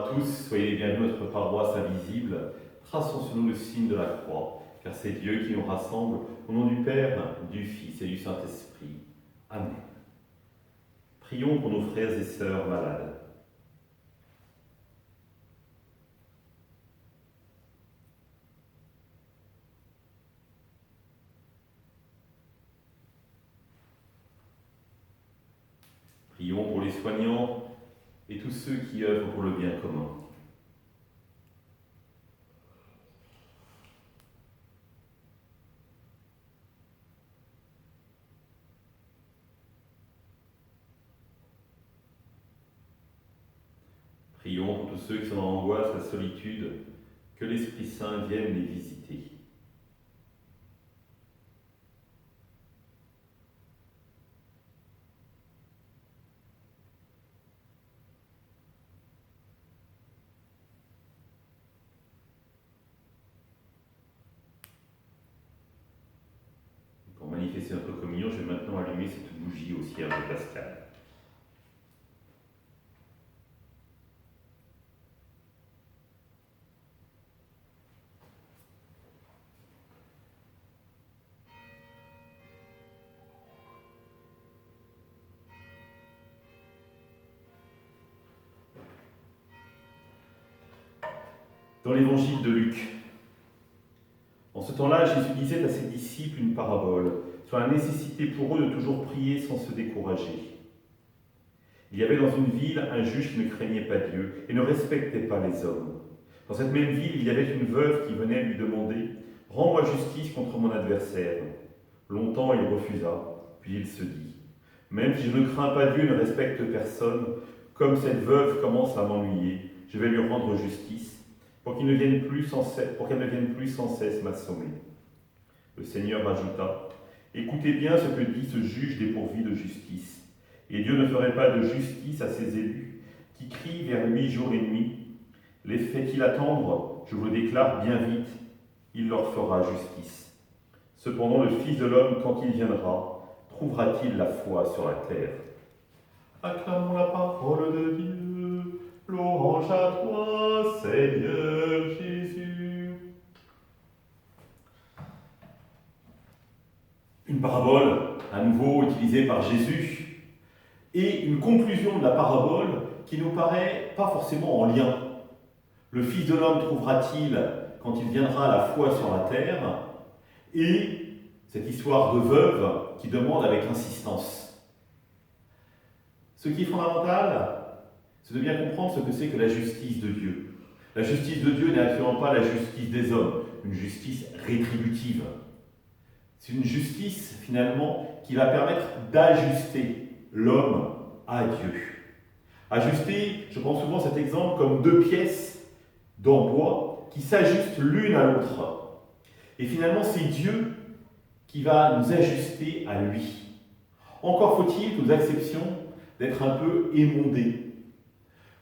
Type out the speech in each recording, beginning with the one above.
à tous, soyez les bienvenus à notre paroisse invisible. Traçons sur nous le signe de la croix, car c'est Dieu qui nous rassemble au nom du Père, du Fils et du Saint-Esprit. Amen. Prions pour nos frères et sœurs malades. Prions pour les soignants et tous ceux qui œuvrent pour le bien commun. Prions pour tous ceux qui sont en angoisse, la solitude, que l'Esprit Saint vienne les visiter. Pour manifester notre communion, je vais maintenant allumer cette bougie au cierge pascal. Dans l'évangile de Luc, en ce temps-là, Jésus disait à ses disciples une parabole sur la nécessité pour eux de toujours prier sans se décourager. Il y avait dans une ville un juge qui ne craignait pas Dieu et ne respectait pas les hommes. Dans cette même ville, il y avait une veuve qui venait lui demander « Rends-moi justice contre mon adversaire ». Longtemps, il refusa, puis il se dit « Même si je ne crains pas Dieu et ne respecte personne, comme cette veuve commence à m'ennuyer, je vais lui rendre justice. Pour qu'elle ne vienne plus sans cesse m'assommer. » Le Seigneur ajouta, « Écoutez bien ce que dit ce juge dépourvu de justice. Et Dieu ne ferait pas de justice à ses élus, qui crient vers lui jour et nuit. Les fait-il attendre, je vous le déclare bien vite, il leur fera justice. Cependant le Fils de l'homme, quand il viendra, trouvera-t-il la foi sur la terre ?» Acclamons la parole de Dieu. Louange à toi, Seigneur Jésus. Une parabole, à nouveau utilisée par Jésus, et une conclusion de la parabole qui nous paraît pas forcément en lien. Le Fils de l'homme trouvera-t-il, quand il viendra, la foi sur la terre? Et cette histoire de veuve qui demande avec insistance. Ce qui est fondamental, c'est de bien comprendre ce que c'est que la justice de Dieu. La justice de Dieu n'est absolument pas la justice des hommes, une justice rétributive. C'est une justice, finalement, qui va permettre d'ajuster l'homme à Dieu. Ajuster, je prends souvent cet exemple comme deux pièces d'en bois qui s'ajustent l'une à l'autre. Et finalement, c'est Dieu qui va nous ajuster à lui. Encore faut-il que nous acceptions d'être un peu émondés,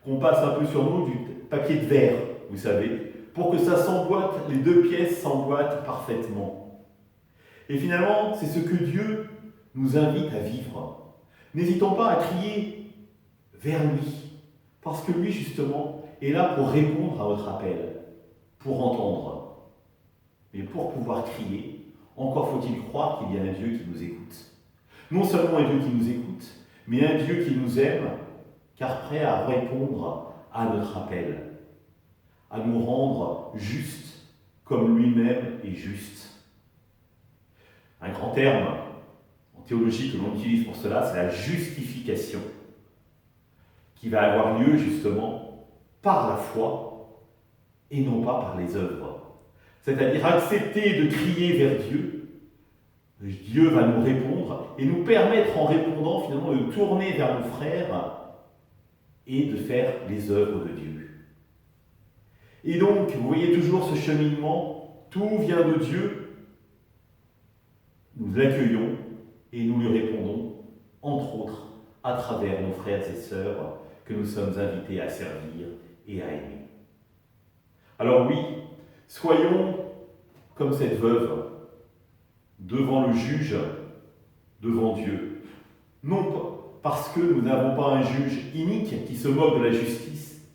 qu'on passe un peu sur nous du papier de verre, vous savez, pour que ça s'emboîte, les deux pièces s'emboîtent parfaitement. Et finalement, c'est ce que Dieu nous invite à vivre. N'hésitons pas à crier vers lui, parce que lui, justement, est là pour répondre à notre appel, pour entendre. Mais pour pouvoir crier, encore faut-il croire qu'il y a un Dieu qui nous écoute. Non seulement un Dieu qui nous écoute, mais un Dieu qui nous aime, car prêt à répondre à notre appel, à nous rendre justes comme lui-même est juste. Un grand terme en théologie que l'on utilise pour cela, c'est la justification, qui va avoir lieu justement par la foi et non pas par les œuvres. C'est-à-dire accepter de crier vers Dieu. Dieu va nous répondre et nous permettre en répondant finalement de tourner vers nos frères et de faire les œuvres de Dieu. Et donc, vous voyez toujours ce cheminement, tout vient de Dieu, nous l'accueillons et nous lui répondons, entre autres, à travers nos frères et sœurs que nous sommes invités à servir et à aimer. Alors oui, soyons comme cette veuve, devant le juge, devant Dieu. Non pas parce que nous n'avons pas un juge inique qui se moque de la justice,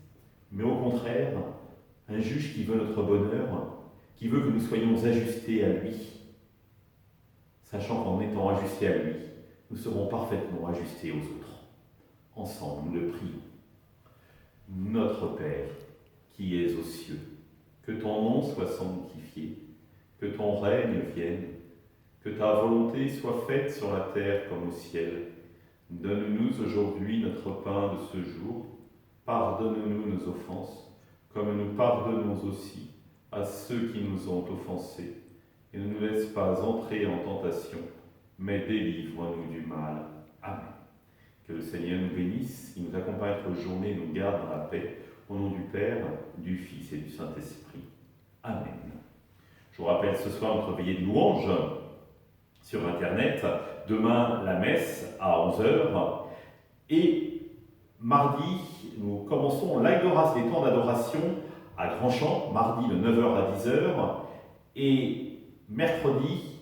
mais au contraire, un juge qui veut notre bonheur, qui veut que nous soyons ajustés à lui, sachant qu'en étant ajustés à lui, nous serons parfaitement ajustés aux autres. Ensemble, nous le prions. Notre Père, qui es aux cieux, que ton nom soit sanctifié, que ton règne vienne, que ta volonté soit faite sur la terre comme au ciel. Donne-nous aujourd'hui notre pain de ce jour. Pardonne-nous nos offenses, comme nous pardonnons aussi à ceux qui nous ont offensés. Et ne nous laisse pas entrer en tentation, mais délivre-nous du mal. Amen. Que le Seigneur nous bénisse, il nous accompagne notre journée, nous garde dans la paix. Au nom du Père, du Fils et du Saint-Esprit. Amen. Je vous rappelle ce soir notre veillée de louange sur Internet. Demain, la messe à 11h. Et mardi, nous commençons les temps d'adoration à Grandchamp, mardi de 9h à 10h. Et mercredi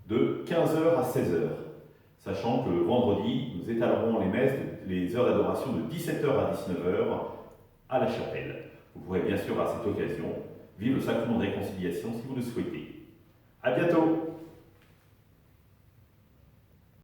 de 15h à 16h. Sachant que le vendredi, nous étalerons les heures d'adoration de 17h à 19h à la chapelle. Vous pourrez bien sûr à cette occasion vivre le sacrement de réconciliation si vous le souhaitez. À bientôt!